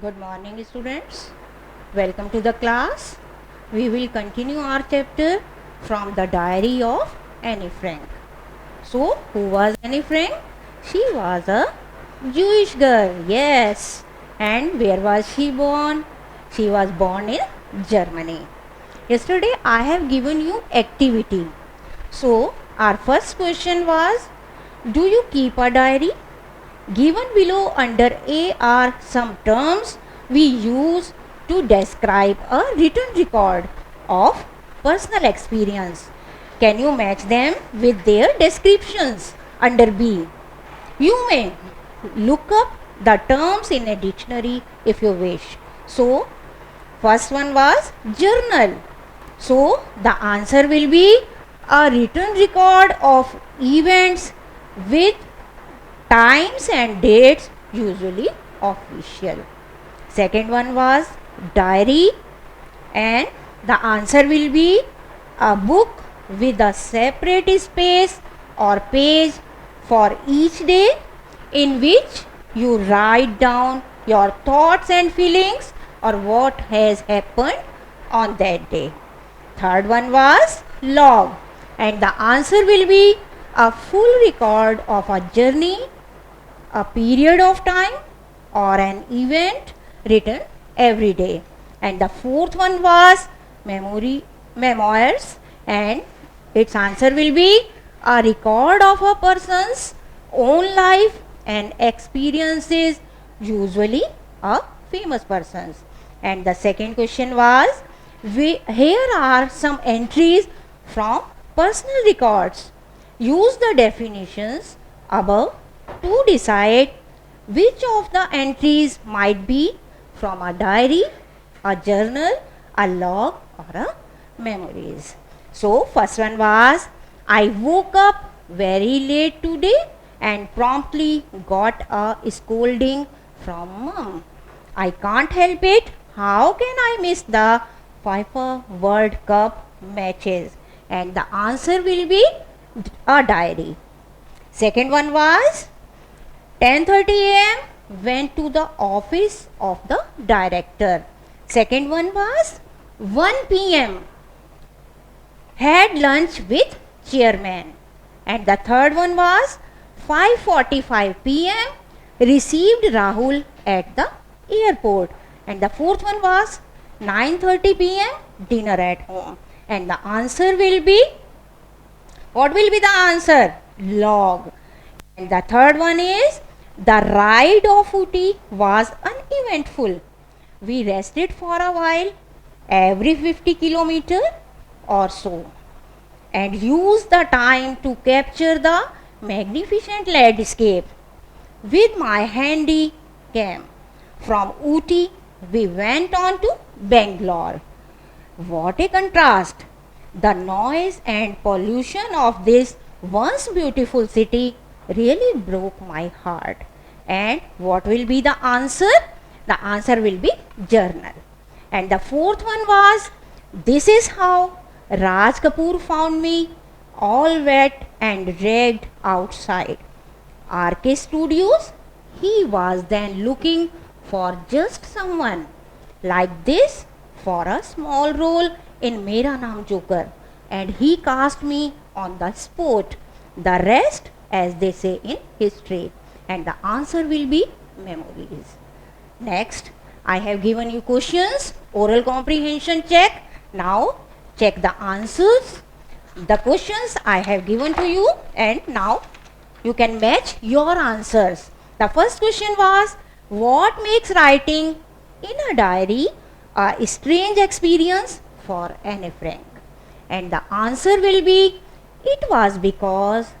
Good morning, students. Welcome to the class. We will continue our chapter from the diary of Anne Frank. So, who was Anne Frank? She was a Jewish girl, yes. And where was she born? She was born in Germany. Yesterday, I have given you activity. So, our first question was, do you keep a diary? Given below under A are some terms we use to describe a written record of personal experience. Can you match them with their descriptions under B? You may look up the terms in a dictionary if you wish. So, first one was journal. So, the answer will be a written record of events with times and dates, usually official. Second one was diary, and the answer will be a book with a separate space or page for each day in which you write down your thoughts and feelings or what has happened on that day. Third one was log, and the answer will be a full record of a journey, a period of time, or an event written every day. And the fourth one was memoirs, and its answer will be a record of a person's own life and experiences, usually a famous person's. And the second question was, here are some entries from personal records. Use the definitions above to decide which of the entries might be from a diary, a journal, a log, or a memories. So, first one was, I woke up very late today and promptly got a scolding from mom. I can't help it. How can I miss the FIFA World Cup matches? And the answer will be a diary. Second one was, 10:30 a.m. went to the office of the director. Second one was 1 p.m. had lunch with chairman. And the third one was 5:45 p.m. received Rahul at the airport. And the fourth one was 9:30 p.m. dinner at home. And the answer will be, what will be the answer? Log. And the third one is, the ride of Ooty was uneventful. We rested for a while every 50 kilometer or so and used the time to capture the magnificent landscape with my handy cam. From Ooty, we went on to Bangalore. What a contrast! The noise and pollution of this once beautiful city really broke my heart. And what will be the answer? The answer will be journal. And the fourth one was, this is how Raj Kapoor found me all wet and ragged outside RK Studios. He was then looking for just someone like this for a small role in Mera Naam Joker, and he cast me on the spot. The rest, as they say in history, and the answer will be memories. Next, I have given you questions, oral comprehension check. Now, check the answers. The questions I have given to you, and now you can match your answers. The first question was, what makes writing in a diary a strange experience for Anne Frank? And the answer will be, it was because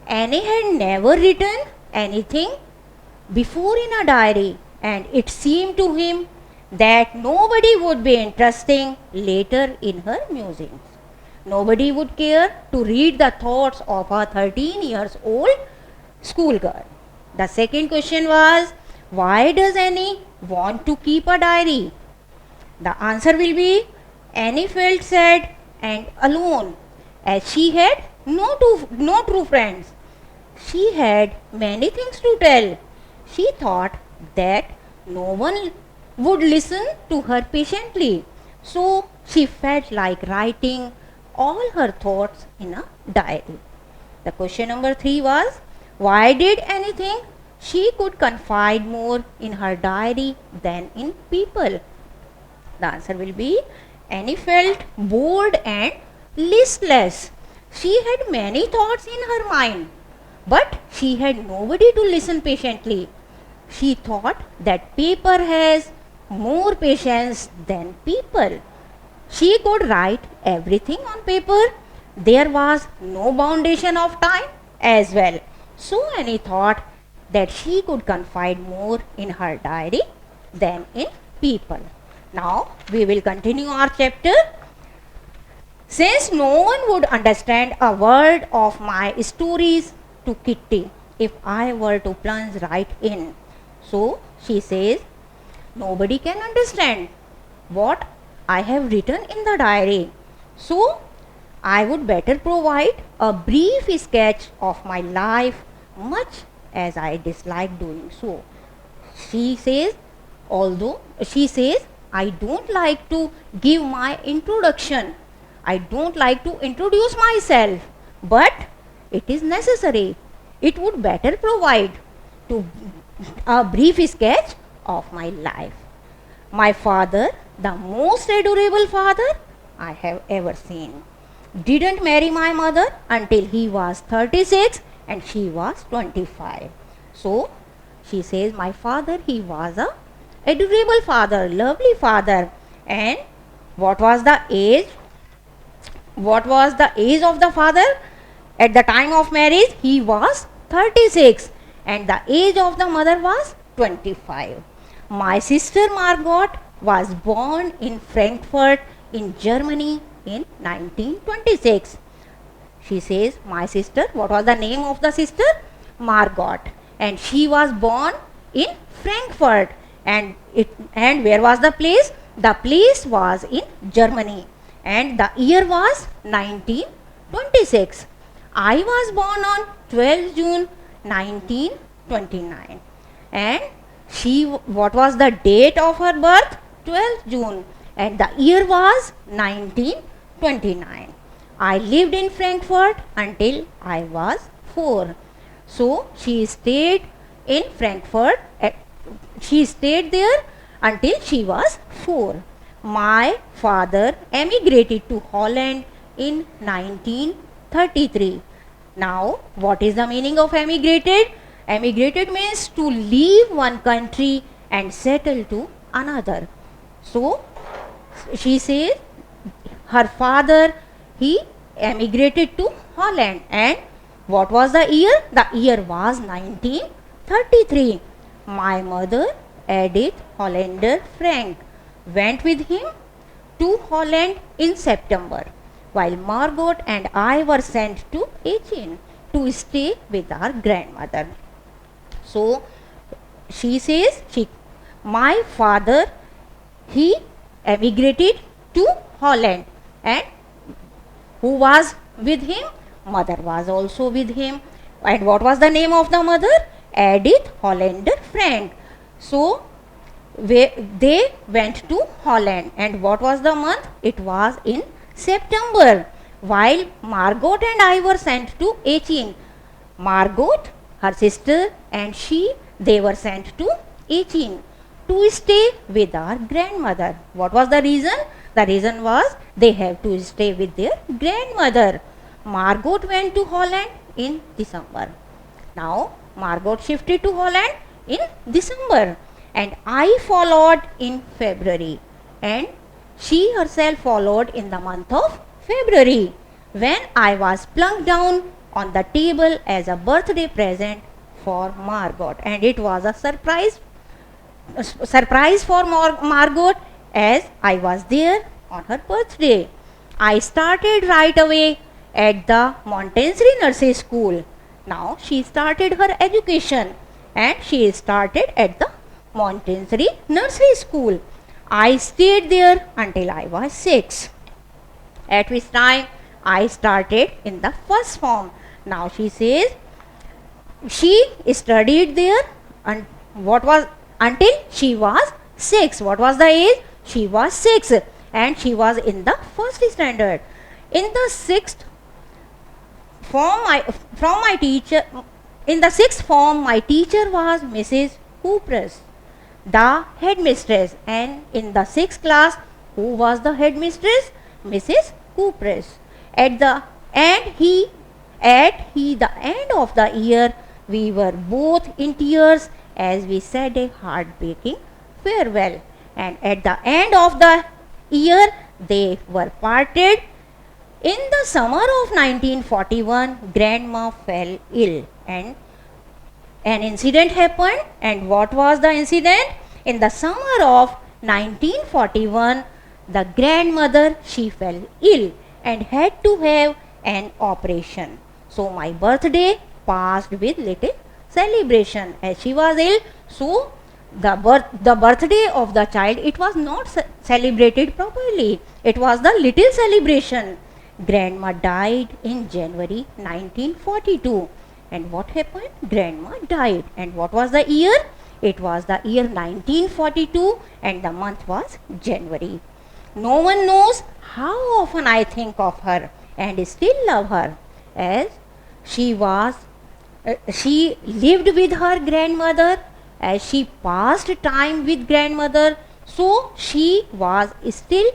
Anne had never written anything before in a diary, and it seemed to him that nobody would be interesting later in her musings. Nobody would care to read the thoughts of a 13 years old schoolgirl. The second question was, why does Annie want to keep a diary? The answer will be, Annie felt sad and alone as she had no true friends. She had many things to tell. She thought that no one would listen to her patiently. So she felt like writing all her thoughts in a diary. The question number 3 was, why did anything she could confide more in her diary than in people? The answer will be, Annie felt bored and listless. She had many thoughts in her mind, but she had nobody to listen patiently. She thought that paper has more patience than people. She could write everything on paper. There was no boundation of time as well. So Annie thought that she could confide more in her diary than in people. Now we will continue our chapter. Since no one would understand a word of my stories to Kitty if I were to plunge right in. So she says, nobody can understand what I have written in the diary. So I would better provide a brief sketch of my life, much as I dislike doing so. She says, I don't like to give my introduction. I don't like to introduce myself, but it is necessary. It would better provide to a brief sketch of my life. My father, the most adorable father I have ever seen, didn't marry my mother until he was 36 and she was 25. So she says, my father, he was a adorable father, lovely father. And what was the age? What was the age of the father? At the time of marriage, he was 36 and the age of the mother was 25. My sister Margot was born in Frankfurt in Germany in 1926. She says, my sister, what was the name of the sister? Margot. And she was born in Frankfurt. And where was the place? The place was in Germany. And the year was 1926. I was born on 12 June 1929. And what was the date of her birth? 12th June. And the year was 1929. I lived in Frankfurt until I was 4. So she stayed in Frankfurt. She stayed there until she was 4. My father emigrated to Holland in 1933. Now, what is the meaning of emigrated? Emigrated means to leave one country and settle to another. So, she says her father, he emigrated to Holland. And what was the year? The year was 1933. My mother, Edith Hollander Frank, went with him to Holland in September, while Margot and I were sent to Aachen to stay with our grandmother. So she says, my father, he emigrated to Holland, and who was with him? Mother was also with him. And what was the name of the mother? Edith Hollander Frank. So they went to Holland. And what was the month? It was in September, while Margot and I were sent to Aachen. Margot, her sister, and they were sent to Aachen to stay with our grandmother. What was the reason? The reason was they have to stay with their grandmother. Margot went to Holland in December. Now Margot shifted to Holland in December, and I followed in February, and she herself followed in the month of February, when I was plunked down on the table as a birthday present for Margot. And it was a surprise for Margot, as I was there on her birthday. I started right away at the Montessori Nursery School. Now she started her education, and she started at the Montessori Nursery School. I stayed there until I was 6, at which time I started in the first form. Now she says she studied there until she was 6. What was the age? She was 6 and she was in the first standard. In the sixth form, in the sixth form, my teacher was Mrs. Cooper's, the headmistress, and in the sixth class, who was the headmistress? Mrs. Cooper's. At the end of the year, we were both in tears as we said a heartbreaking farewell. And at the end of the year, they were parted. In the summer of 1941, Grandma fell ill and an incident happened. And what was the incident? In the summer of 1941, the grandmother, she fell ill and had to have an operation. So my birthday passed with little celebration as she was ill. So the birthday of the child, it was not celebrated properly. It was the little celebration. Grandma died in January 1942. And what happened? Grandma died. And what was the year? It was the year 1942 and the month was January. No one knows how often I think of her and still love her, as she lived with her grandmother, as she passed time with grandmother, so she was still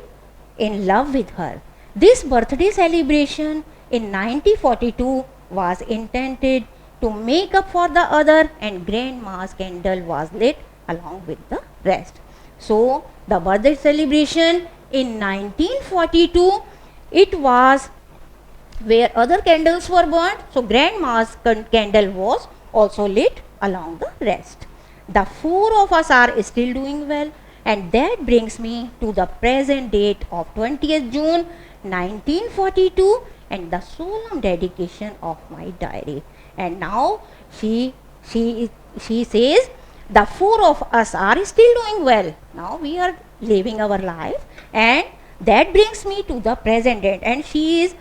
in love with her. This birthday celebration in 1942 was intended to make up for the other, and grandma's candle was lit along with the rest. So the birthday celebration in 1942, it was where other candles were burnt, so grandma's candle was also lit along the rest. The four of us are still doing well, and that brings me to the present date of 20th June 1942 and the solemn dedication of my diary. And now she says the four of us are still doing well. Now we are living our life, and that brings me to the present date, and she is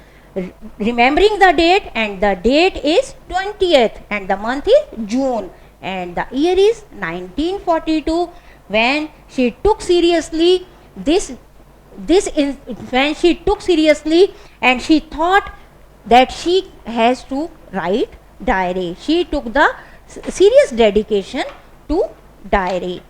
remembering the date, and the date is 20th and the month is June and the year is 1942, when she took seriously when she took seriously and she thought that she has to write diary. She took the serious dedication to diary.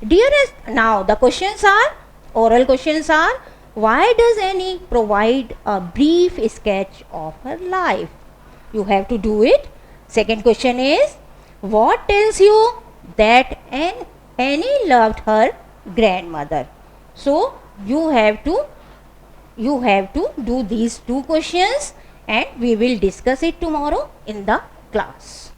Dearest, now the questions are, oral questions are, why does Annie provide a brief sketch of her life? You have to do it. Second question is, what tells you that Annie loved her grandmother? So you have to do these two questions, and we will discuss it tomorrow in the class.